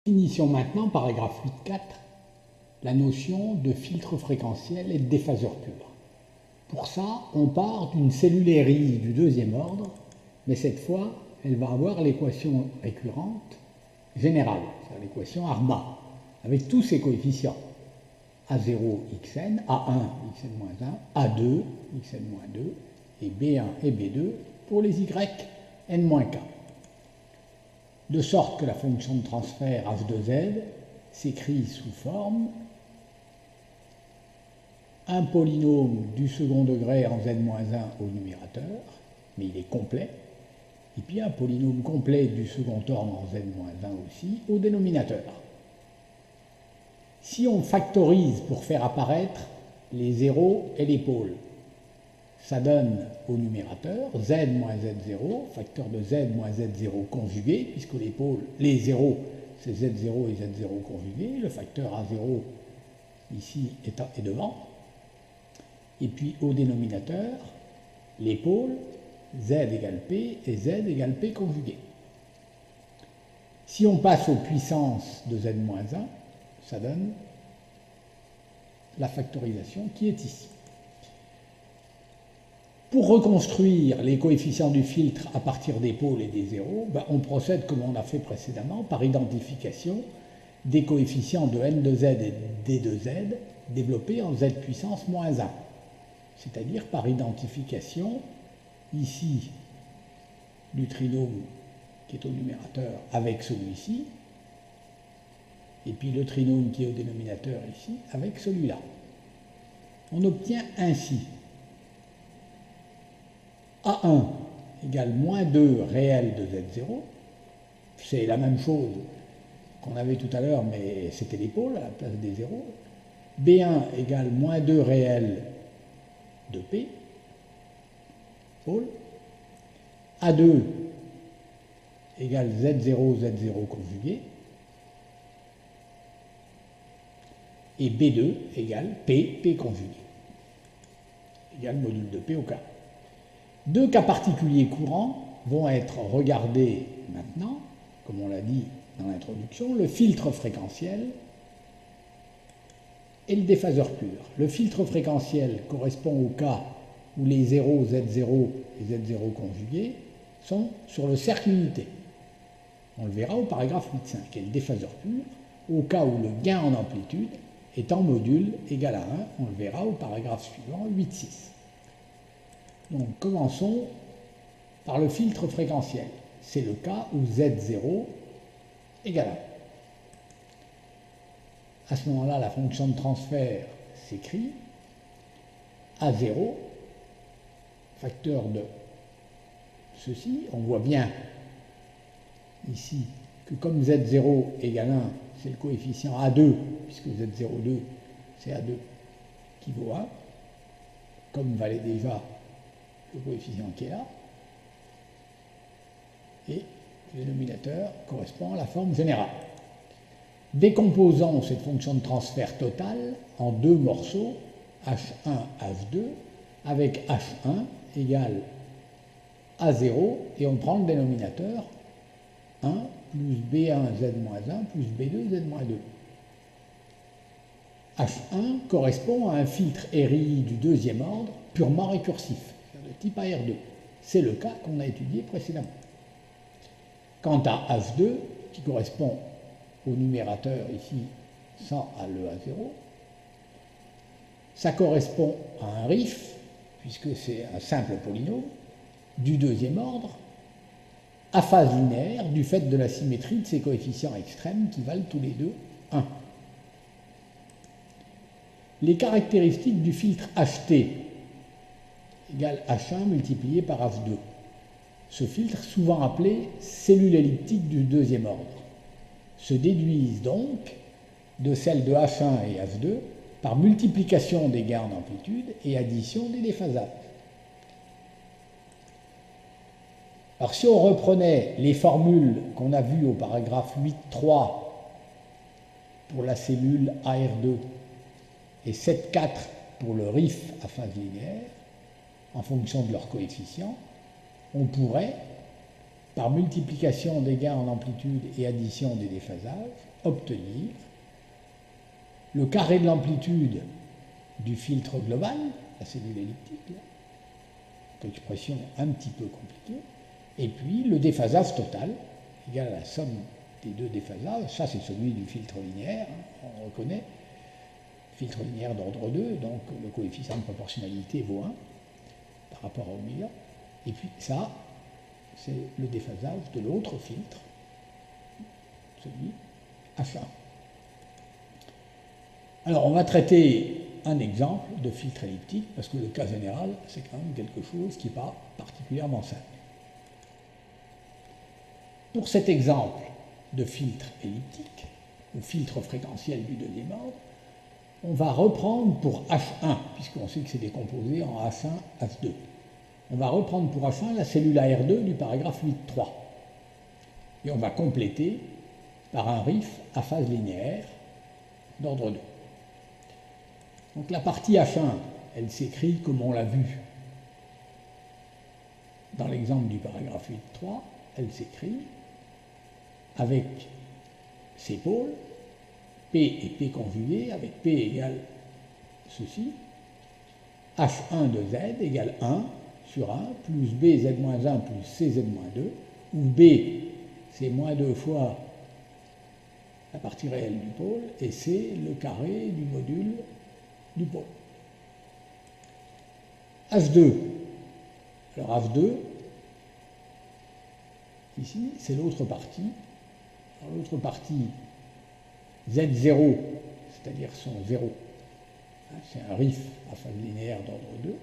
Définissons maintenant, paragraphe 8.4, la notion de filtre fréquentiel et de déphaseur pur. Pour ça, on part d'une cellule aérie du deuxième ordre, mais cette fois, elle va avoir l'équation récurrente générale, c'est-à-dire l'équation Arma, avec tous ses coefficients. A0, xn, A1, xn-1, A2, xn-2, et B1 et B2 pour les y, n-k. De sorte que la fonction de transfert f de z s'écrit sous forme un polynôme du second degré en z-1 au numérateur, mais il est complet, et puis un polynôme complet du second ordre en z-1 aussi au dénominateur. Si on factorise pour faire apparaître les zéros et les pôles, ça donne au numérateur z moins z0, facteur de z moins z0 conjugué, puisque les pôles, les zéros, c'est z0 et z0 conjugué, le facteur A0 ici est devant. Et puis au dénominateur, les pôles, z égale p et z égale p conjugué. Si on passe aux puissances de z moins 1, ça donne la factorisation qui est ici. Pour reconstruire les coefficients du filtre à partir des pôles et des zéros, on procède comme on a fait précédemment par identification des coefficients de n de z et d de z développés en z puissance moins 1. C'est-à-dire par identification ici du trinôme qui est au numérateur avec celui-ci, et puis le trinôme qui est au dénominateur ici avec celui-là. On obtient ainsi A1 égale moins 2 réel de Z0, c'est la même chose qu'on avait tout à l'heure, mais c'était les pôles à la place des zéros. B1 égale moins 2 réel de P, pôle. A2 égale Z0, Z0 conjugué. Et B2 égale P, P conjugué, égale module de P au K. Deux cas particuliers courants vont être regardés maintenant, comme on l'a dit dans l'introduction, le filtre fréquentiel et le déphaseur pur. Le filtre fréquentiel correspond au cas où les zéros Z0 et Z0 conjugués sont sur le cercle unité. On le verra au paragraphe 8.5. Et le déphaseur pur, au cas où le gain en amplitude est en module égal à 1, on le verra au paragraphe suivant, 8.6. Donc commençons par le filtre fréquentiel. C'est le cas où Z0 égale 1. À ce moment-là, la fonction de transfert s'écrit A0, facteur de ceci. On voit bien ici que comme Z0 égale 1, c'est le coefficient A2, puisque Z02 c'est A2 qui vaut 1, comme valait déjà le coefficient qui est là, et le dénominateur correspond à la forme générale. Décomposons cette fonction de transfert totale en deux morceaux, H1, H2, avec H1 égale A0, et on prend le dénominateur 1 plus B1 Z-1 plus B2 Z-2. H1 correspond à un filtre RI du deuxième ordre purement récursif, de type AR2. C'est le cas qu'on a étudié précédemment. Quant à H2, qui correspond au numérateur ici sans à l'EA0, ça correspond à un RIF, puisque c'est un simple polynôme, du deuxième ordre, à phase linéaire, du fait de la symétrie de ces coefficients extrêmes qui valent tous les deux 1. Les caractéristiques du filtre HT égale H1 multiplié par H2. Ce filtre, souvent appelé cellule elliptique du deuxième ordre, se déduisent donc de celles de H1 et H2 par multiplication des gains en amplitude et addition des déphasages. Alors si on reprenait les formules qu'on a vues au paragraphe 8.3 pour la cellule AR2 et 7.4 pour le RIF à phase linéaire, en fonction de leurs coefficients, on pourrait par multiplication des gains en amplitude et addition des déphasages, obtenir le carré de l'amplitude du filtre global, la cellule elliptique, là, expression un petit peu compliquée, et puis le déphasage total, égal à la somme des deux déphasages, ça c'est celui du filtre linéaire, hein, on reconnaît, filtre linéaire d'ordre 2, donc le coefficient de proportionnalité vaut 1 par rapport à oméga, et puis ça, c'est le déphasage de l'autre filtre, celui H1. Alors on va traiter un exemple de filtre elliptique, parce que le cas général, c'est quand même quelque chose qui n'est pas particulièrement simple. Pour cet exemple de filtre elliptique, ou filtre fréquentiel du deuxième ordre, on va reprendre pour H1, puisqu'on sait que c'est décomposé en H1, H2. On va reprendre pour H1 la cellule AR2 du paragraphe 8.3. Et on va compléter par un RIF à phase linéaire d'ordre 2. Donc la partie H1, elle s'écrit comme on l'a vu dans l'exemple du paragraphe 8.3, elle s'écrit avec ses pôles, P et P conjugué, avec P égale ceci, H1 de Z égale 1 sur 1, plus B Z-1 plus C Z-2, où B, c'est moins 2 fois la partie réelle du pôle, et C, le carré du module du pôle. H2. Alors H2, ici, c'est l'autre partie. Alors l'autre partie, Z0, c'est-à-dire son 0, hein, c'est un RIF à phase linéaire d'ordre 2,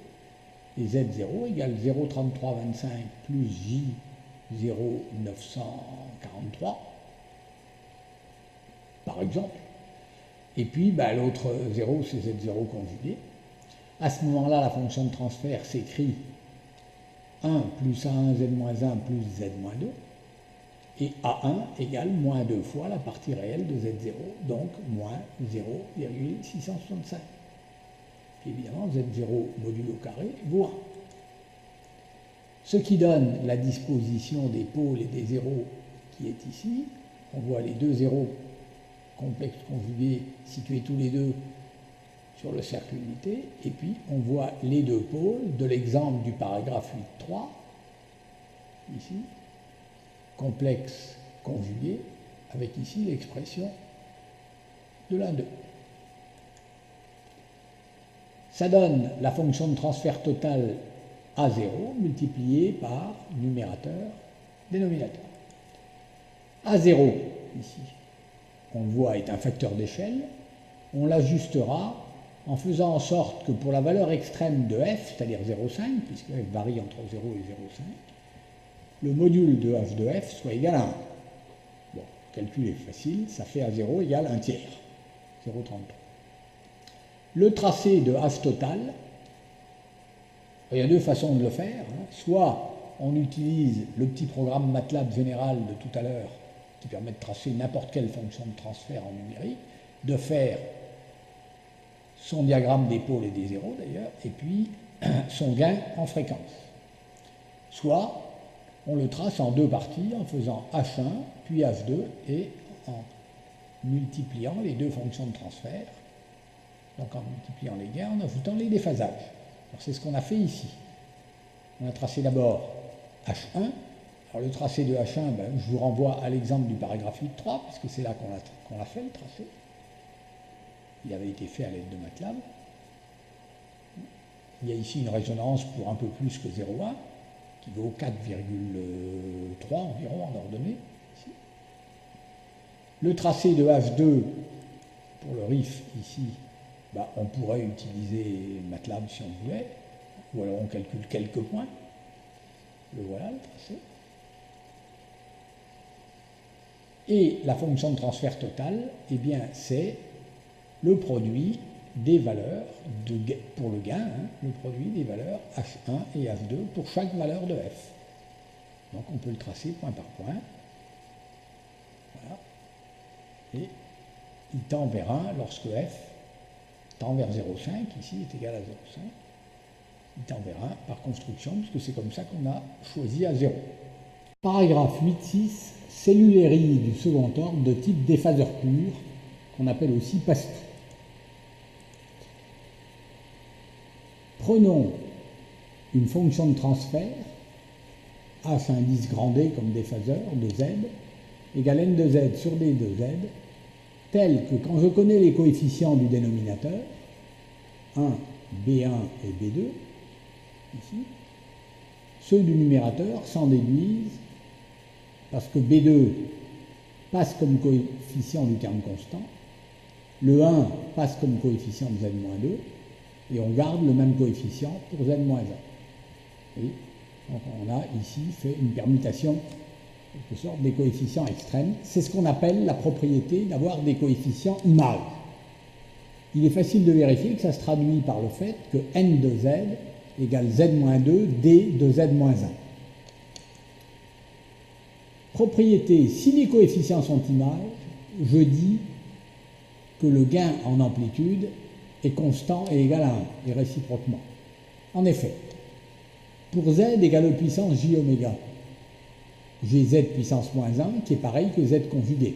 et Z0 égale 0,3325 plus J 0,943, par exemple. Et puis, l'autre 0, c'est Z0 conjugué. À ce moment-là, la fonction de transfert s'écrit 1 plus A1 Z-1 plus Z-2, et A1 égale moins 2 fois la partie réelle de Z0, donc moins 0,665. Évidemment, Z0 modulo carré vaut 1. Ce qui donne la disposition des pôles et des zéros qui est ici. On voit les deux zéros complexes conjugués situés tous les deux sur le cercle unité, et puis on voit les deux pôles de l'exemple du paragraphe 8.3, ici, complexe conjugué, avec ici l'expression de l'un d'eux. Ça donne la fonction de transfert total A0 multipliée par numérateur, dénominateur. A0, ici, on le voit, est un facteur d'échelle. On l'ajustera en faisant en sorte que pour la valeur extrême de f, c'est-à-dire 0,5, puisque f varie entre 0 et 0,5, le module de h de f soit égal à 1. Bon, le calcul est facile, ça fait A0 égale 1 tiers, 0,33. Le tracé de h total, il y a deux façons de le faire. Soit on utilise le petit programme MATLAB général de tout à l'heure, qui permet de tracer n'importe quelle fonction de transfert en numérique, de faire son diagramme des pôles et des zéros d'ailleurs, et puis son gain en fréquence. Soit on le trace en deux parties en faisant H1 puis H2 et en multipliant les deux fonctions de transfert, donc en multipliant les gains, en ajoutant les déphasages. Alors c'est ce qu'on a fait ici. On a tracé d'abord H1. Alors le tracé de H1, je vous renvoie à l'exemple du paragraphe 8.3, puisque c'est là qu'on l'a fait, le tracé. Il avait été fait à l'aide de MATLAB. Il y a ici une résonance pour un peu plus que 0,1, qui vaut 4,3 environ en ordonnée. Ici. Le tracé de H2, pour le RIF ici, on pourrait utiliser MATLAB si on voulait, ou alors on calcule quelques points. Le voilà, le tracé. Et la fonction de transfert total, eh bien, c'est le produit des valeurs pour le gain, le produit des valeurs H1 et H2 pour chaque valeur de f. Donc on peut le tracer point par point. Voilà. Et il tend vers 1 lorsque f tend vers 0,5, ici est égal à 0,5. Il tend vers 1 par construction, puisque c'est comme ça qu'on a choisi à 0. Paragraphe 8.6. Cellulerie du second ordre de type déphaseur pur, qu'on appelle aussi passe-tout. Prenons une fonction de transfert, h indice grand D comme déphaseur de Z, égale n de Z sur D de Z, telle que quand je connais les coefficients du dénominateur, 1, B1 et B2, ici, ceux du numérateur s'en déduisent parce que B2 passe comme coefficient du terme constant, le 1 passe comme coefficient de Z-2, et on garde le même coefficient pour Z-1. Donc on a ici fait une permutation, en quelque sorte, des coefficients extrêmes. C'est ce qu'on appelle la propriété d'avoir des coefficients images. Il est facile de vérifier que ça se traduit par le fait que n de Z égale Z-2 D de Z-1. Propriété, si les coefficients sont images, je dis que le gain en amplitude est constant et égal à 1, et réciproquement. En effet, pour Z égale puissance J oméga, j'ai Z puissance moins 1 qui est pareil que Z conjugué.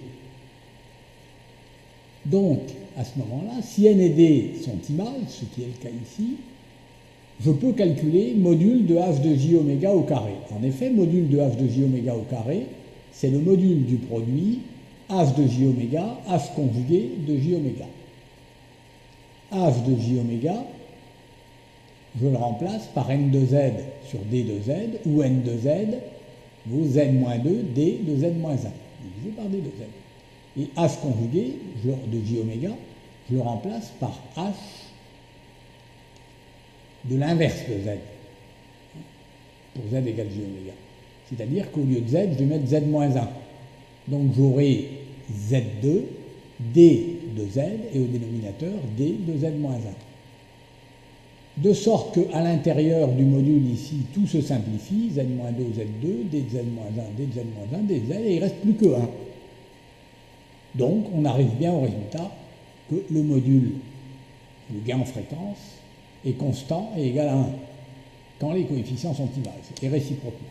Donc, à ce moment-là, si n et d sont images, ce qui est le cas ici, je peux calculer module de h de j oméga au carré. En effet, module de h de j oméga au carré, c'est le module du produit h de j oméga, h conjugué de j oméga. H de j oméga, je le remplace par n de z sur d de z, où n de z vaut z-2 d de z-1, divisé par d de z. Et h conjugué de j oméga, je le remplace par h de l'inverse de z, pour z égale j oméga. C'est-à-dire qu'au lieu de z, je vais mettre z-1. Donc j'aurai z2, d de z, et au dénominateur, d de z-1. De sorte qu'à l'intérieur du module ici, tout se simplifie, z-2, z2, d de z-1, d de z-1, d de z, et il ne reste plus que 1. Donc on arrive bien au résultat que le module, le gain en fréquence, est constant et égal à 1, quand les coefficients sont images, et réciproquement.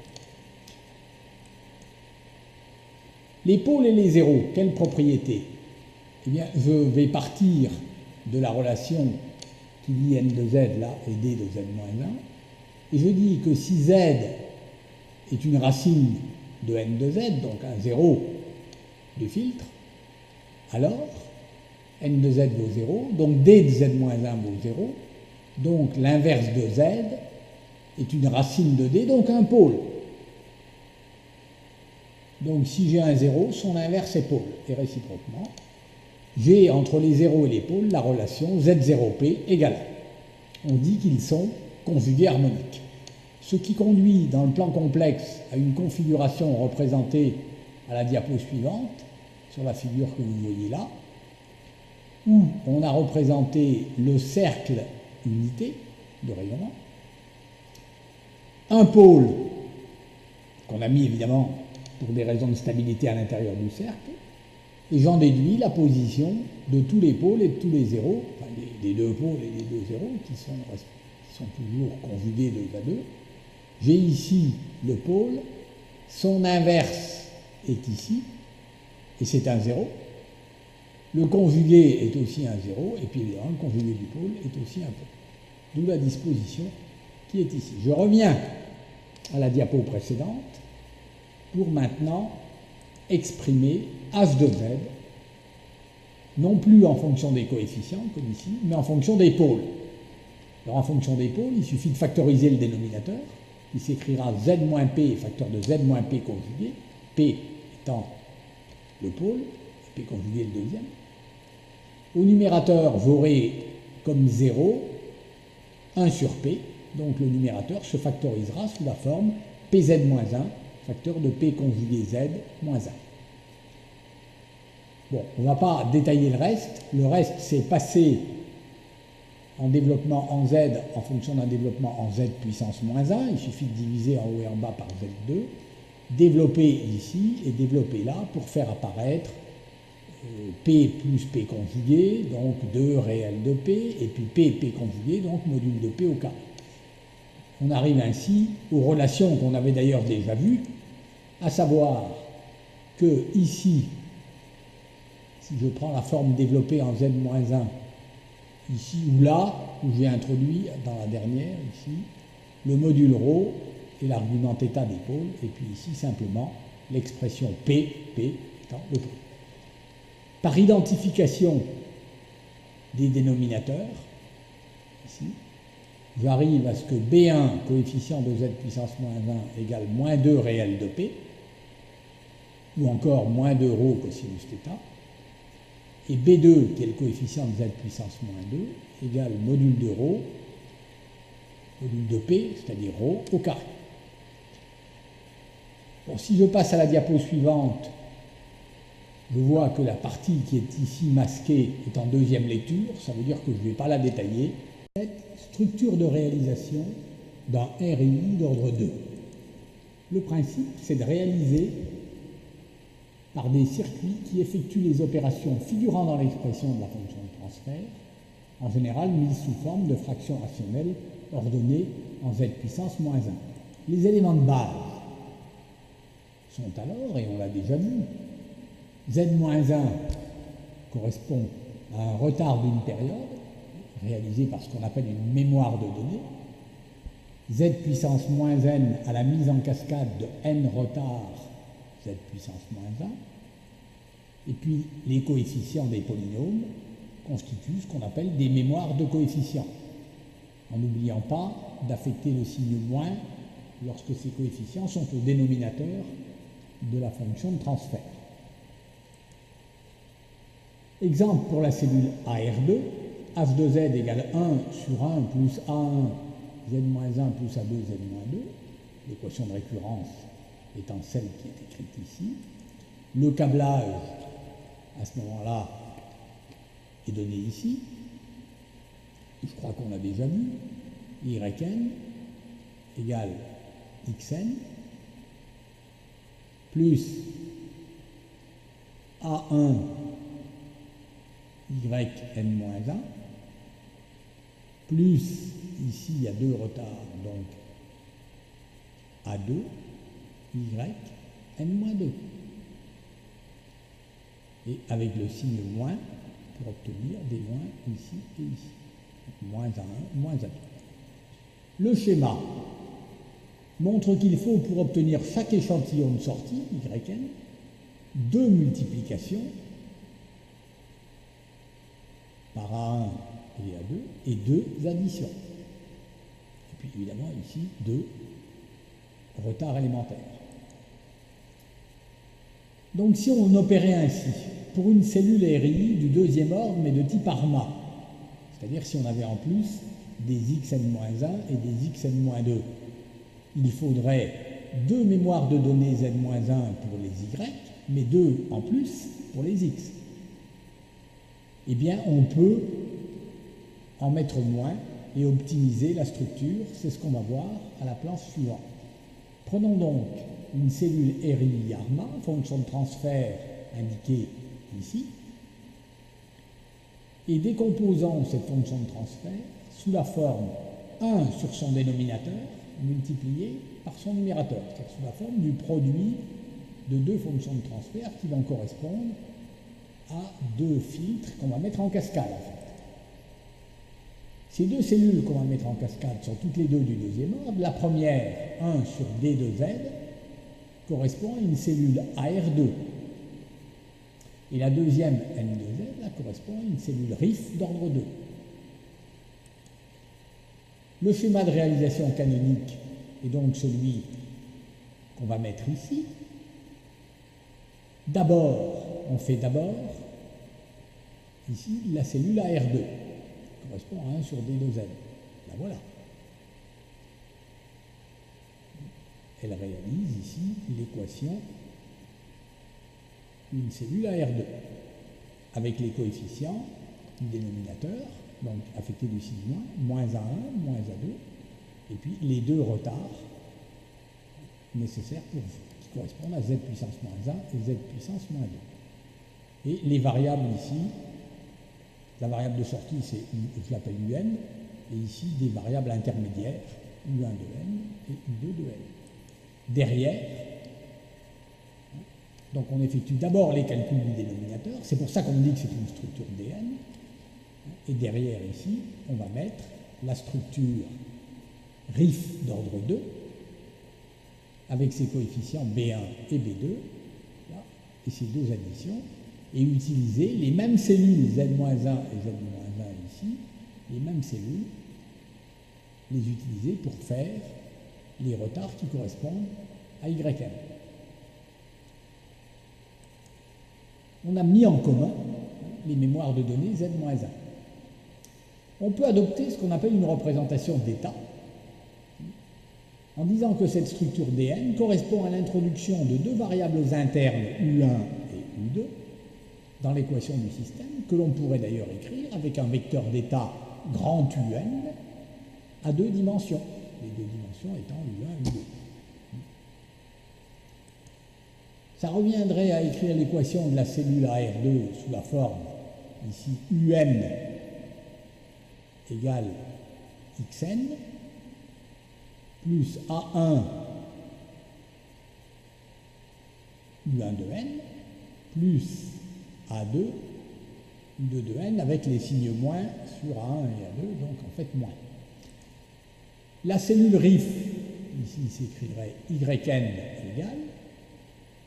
Les pôles et les zéros, quelle propriété? Eh bien, je vais partir de la relation qui lie n de z là et d de z-1, et je dis que si z est une racine de n de z, donc un zéro du filtre, alors n de z vaut 0, donc d de z-1 vaut 0, donc l'inverse de z est une racine de d, donc un pôle. Donc si j'ai un 0, son inverse est pôle, et réciproquement, j'ai entre les zéros et les pôles la relation Z0P égale 1. On dit qu'ils sont conjugués harmoniques. Ce qui conduit dans le plan complexe à une configuration représentée à la diapo suivante, sur la figure que vous voyez là, où on a représenté le cercle unité de rayonnement, un pôle qu'on a mis évidemment pour des raisons de stabilité à l'intérieur du cercle, et j'en déduis la position de tous les pôles et de tous les zéros, enfin des deux pôles et des deux zéros, qui sont toujours conjugués 2 à 2. J'ai ici le pôle, son inverse est ici, et c'est un 0. Le conjugué est aussi un 0, et puis évidemment, le conjugué du pôle est aussi un pôle. D'où la disposition qui est ici. Je reviens à la diapo précédente pour maintenant exprimer h de z, non plus en fonction des coefficients, comme ici, mais en fonction des pôles. Alors en fonction des pôles, il suffit de factoriser le dénominateur, qui s'écrira z-p, facteur de z-p conjugué, p étant le pôle, p conjugué le deuxième. Au numérateur, j'aurai comme 0 1 sur p, donc le numérateur se factorisera sous la forme pz-1, facteur de p conjugué z moins 1. Bon, on ne va pas détailler le reste. Le reste, c'est passer en développement en z en fonction d'un développement en z puissance moins 1. Il suffit de diviser en haut et en bas par z2. Développer ici et développer là pour faire apparaître p plus p conjugué, donc 2 réel de p, et puis p conjugué, donc module de p au carré. On arrive ainsi aux relations qu'on avait d'ailleurs déjà vues, à savoir que ici, si je prends la forme développée en z-1, ici ou là, où j'ai introduit dans la dernière, ici, le module ρ et l'argument θ des pôles, et puis ici simplement l'expression P étant le pôle. Par identification des dénominateurs, ici, j'arrive à ce que B1, coefficient de z puissance moins 1, égale moins 2 réel de P, ou encore moins 2 ρ cosinus θ, et B2, qui est le coefficient de z puissance moins 2, égale module de ρ, module de P, c'est-à-dire ρ au carré. Bon, si je passe à la diapo suivante, je vois que la partie qui est ici masquée est en deuxième lecture, ça veut dire que je ne vais pas la détailler. Cette structure de réalisation d'un RI d'ordre 2. Le principe, c'est de réaliser par des circuits qui effectuent les opérations figurant dans l'expression de la fonction de transfert, en général mise sous forme de fractions rationnelles ordonnées en z puissance moins 1. Les éléments de base sont alors, et on l'a déjà vu, z-1 correspond à un retard d'une période, réalisé par ce qu'on appelle une mémoire de données, z puissance moins n à la mise en cascade de n retard z puissance moins 1, et puis les coefficients des polynômes constituent ce qu'on appelle des mémoires de coefficients, en n'oubliant pas d'affecter le signe moins lorsque ces coefficients sont au dénominateur de la fonction de transfert. Exemple pour la cellule AR2, h de z égale 1 sur 1 plus A1 z-1 plus A2 z-2, l'équation de récurrence étant celle qui est écrite ici. Le câblage, à ce moment-là, est donné ici. Je crois qu'on l'a déjà vu. YN égale XN plus A1 YN-1 plus, ici il y a deux retards, donc A2 YN-2. Et avec le signe moins pour obtenir des moins ici et ici. Moins A1, moins A2. Le schéma montre qu'il faut, pour obtenir chaque échantillon de sortie, YN, deux multiplications par A1 et A2 et deux additions. Et puis évidemment ici, deux retards élémentaires. Donc si on opérait ainsi, pour une cellule RI du deuxième ordre, mais de type ARMA, c'est-à-dire si on avait en plus des xn-1 et des xn-2, il faudrait deux mémoires de données z-1 pour les y, mais deux en plus pour les x. Eh bien, on peut en mettre moins et optimiser la structure, c'est ce qu'on va voir à la planche suivante. Prenons donc une cellule RI-ARMA, fonction de transfert indiquée ici, et décomposons cette fonction de transfert sous la forme 1 sur son dénominateur multiplié par son numérateur, c'est-à-dire sous la forme du produit de deux fonctions de transfert qui vont correspondre à deux filtres qu'on va mettre en cascade en fait. Ces deux cellules qu'on va mettre en cascade sont toutes les deux du deuxième ordre. La première, 1 sur D de Z, correspond à une cellule AR2. Et la deuxième, N de Z, là, correspond à une cellule RIF d'ordre 2. Le schéma de réalisation canonique est donc celui qu'on va mettre ici. D'abord, on fait d'abord ici la cellule AR2, qui correspond à 1 sur D de Z. La voilà. Elle réalise ici l'équation d'une cellule AR2, avec les coefficients du dénominateur, donc affectés du signe moins, moins A1, moins A2, et puis les deux retards nécessaires qui correspondent à Z puissance moins 1 et Z puissance moins 2. Et les variables ici, la variable de sortie, je l'appelle UN, et ici des variables intermédiaires, U1 de N et U2 de N. Derrière, Donc on effectue d'abord les calculs du dénominateur, c'est pour ça qu'on dit que c'est une structure Dn, et derrière ici, on va mettre la structure RIF d'ordre 2, avec ses coefficients B1 et B2, là, et ces deux additions, et utiliser les mêmes cellules Z-1 et Z-1 ici, les mêmes cellules, les utiliser pour faire les retards qui correspondent à Ym. On a mis en commun les mémoires de données Z-1. On peut adopter ce qu'on appelle une représentation d'état, en disant que cette structure Dn correspond à l'introduction de deux variables internes U1 et U2 dans l'équation du système, que l'on pourrait d'ailleurs écrire avec un vecteur d'état grand UN à deux dimensions, les deux dimensions étant U1 et U2. Ça reviendrait à écrire l'équation de la cellule AR2 sous la forme, ici, UM égale XN, plus A1 U1 de N, plus A2 U2 de N, avec les signes moins sur A1 et A2, donc en fait moins. La cellule RIF, ici il s'écrirait YN égale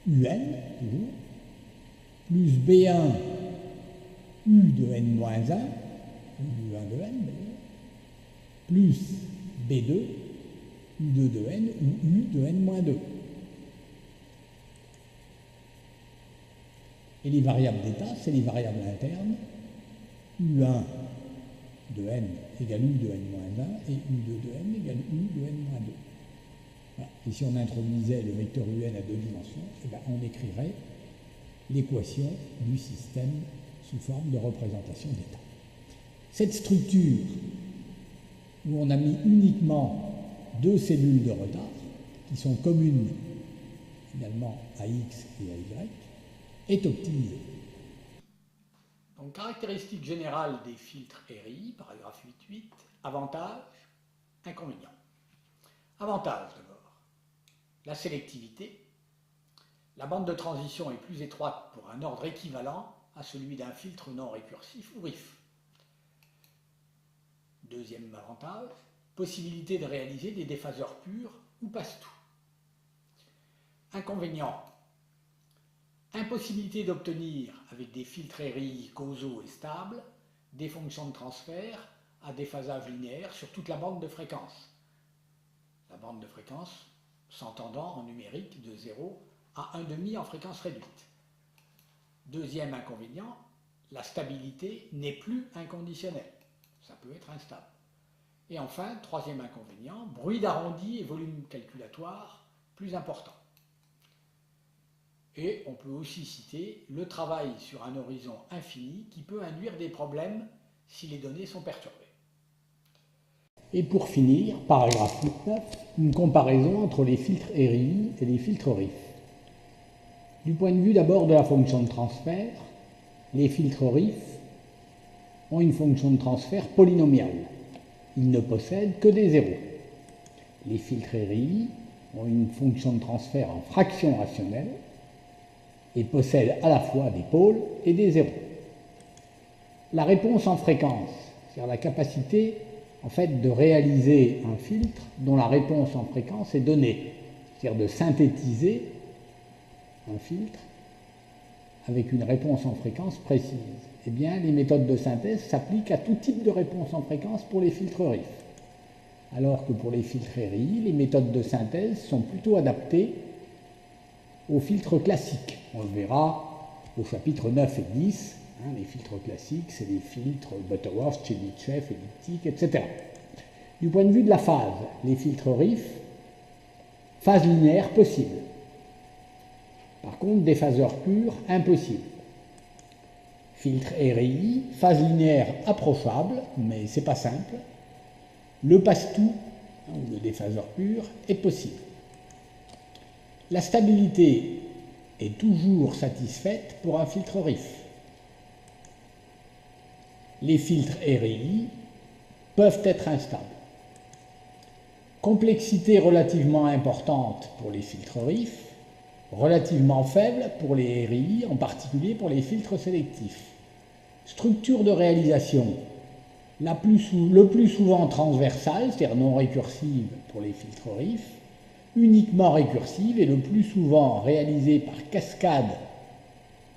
UN, toujours, plus B1 U de N-1, ou U1 de N d'ailleurs, plus B2 U2 de N ou U de N-2. Et les variables d'état, c'est les variables internes, U1 de N égale U de N-1 et U2 de N égale U de N-2. Voilà. Et si on introduisait le vecteur UN à deux dimensions, eh bien, on écrirait l'équation du système sous forme de représentation d'état. Cette structure, où on a mis uniquement deux cellules de retard, qui sont communes finalement à X et à Y, est optimisée. Donc, caractéristique générale des filtres RI, paragraphe 8.8, avantages, inconvénients. Avantages d'abord. La sélectivité. La bande de transition est plus étroite pour un ordre équivalent à celui d'un filtre non récursif ou RIF. Deuxième avantage, possibilité de réaliser des déphaseurs purs ou passe-tout. Inconvénient, impossibilité d'obtenir avec des filtres RI causaux et stables des fonctions de transfert à déphasage linéaire sur toute la bande de fréquence. La bande de fréquence s'entendant en numérique de 0 à 1,5 en fréquence réduite. Deuxième inconvénient, la stabilité n'est plus inconditionnelle. Ça peut être instable. Et enfin, troisième inconvénient, bruit d'arrondi et volume calculatoire plus important. Et on peut aussi citer le travail sur un horizon infini qui peut induire des problèmes si les données sont perturbées. Et pour finir, paragraphe 9, une comparaison entre les filtres RI et les filtres RIF. Du point de vue d'abord de la fonction de transfert, les filtres RIF ont une fonction de transfert polynomiale. Ils ne possèdent que des zéros. Les filtres RI ont une fonction de transfert en fraction rationnelle et possèdent à la fois des pôles et des zéros. La réponse en fréquence, c'est-à-dire la capacité en fait de réaliser un filtre dont la réponse en fréquence est donnée, c'est-à-dire de synthétiser un filtre avec une réponse en fréquence précise. Eh bien, les méthodes de synthèse s'appliquent à tout type de réponse en fréquence pour les filtres RIF. Alors que pour les filtres RI, les méthodes de synthèse sont plutôt adaptées aux filtres classiques. On le verra au chapitre 9 et 10. Les filtres classiques, c'est les filtres Butterworth, Chebyshev, elliptiques, etc. Du point de vue de la phase, les filtres RIF, phase linéaire possible. Par contre, des phaseurs purs, impossible. Filtre RI, phase linéaire approchable, mais c'est pas simple. Le passe-tout, ou le déphaseur pur, est possible. La stabilité est toujours satisfaite pour un filtre RIF. Les filtres RI peuvent être instables. Complexité relativement importante pour les filtres RIF, relativement faible pour les RI, en particulier pour les filtres sélectifs. Structure de réalisation, le plus souvent transversale, c'est-à-dire non récursive pour les filtres RIF, uniquement récursive et le plus souvent réalisée par cascade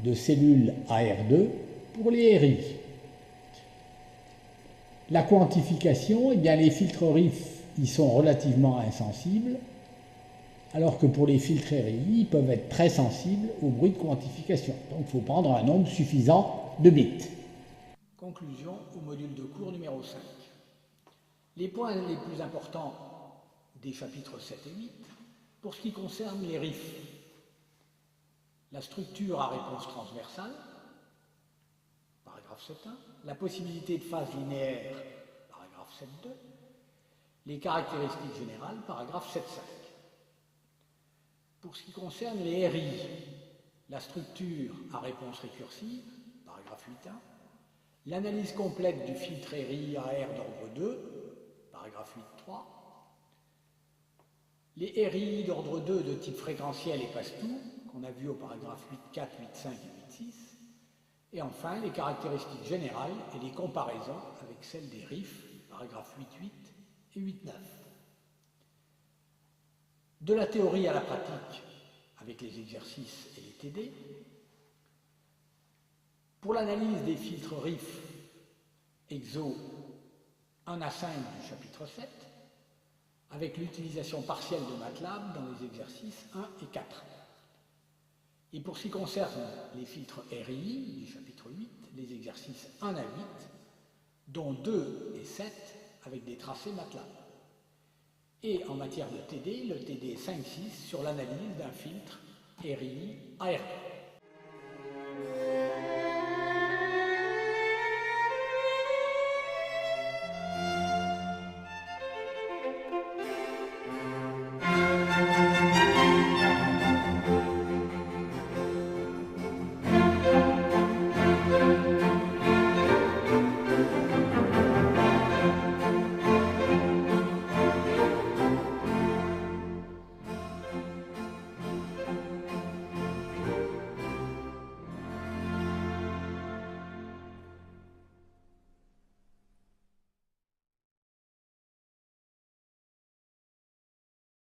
de cellules AR2 pour les RI. La quantification, eh bien, les filtres RIF y sont relativement insensibles, alors que pour les filtres RI, ils peuvent être très sensibles au bruit de quantification. Donc il faut prendre un nombre suffisant de bits. Conclusion au module de cours numéro 5. Les points les plus importants des chapitres 7 et 8 pour ce qui concerne les RIF. La structure à réponse transversale, paragraphe 7.1, la possibilité de phase linéaire, paragraphe 7.2, les caractéristiques générales, paragraphe 7.5. Pour ce qui concerne les RI, la structure à réponse récursive, paragraphe 8.1, l'analyse complète du filtre RI AR d'ordre 2, paragraphe 8.3, les RI d'ordre 2 de type fréquentiel et passe-tout, qu'on a vu au paragraphe 8.4, 8.5 et 8.6, et enfin les caractéristiques générales et les comparaisons avec celles des RIF, paragraphe 8.8 et 8.9. De la théorie à la pratique avec les exercices et les TD. Pour l'analyse des filtres RIF EXO 1 à 5 du chapitre 7, avec l'utilisation partielle de MATLAB dans les exercices 1 et 4. Et pour ce qui concerne les filtres RI du chapitre 8, les exercices 1 à 8, dont 2 et 7 avec des tracés MATLAB. Et en matière de TD, le TD 5-6 sur l'analyse d'un filtre RI AR.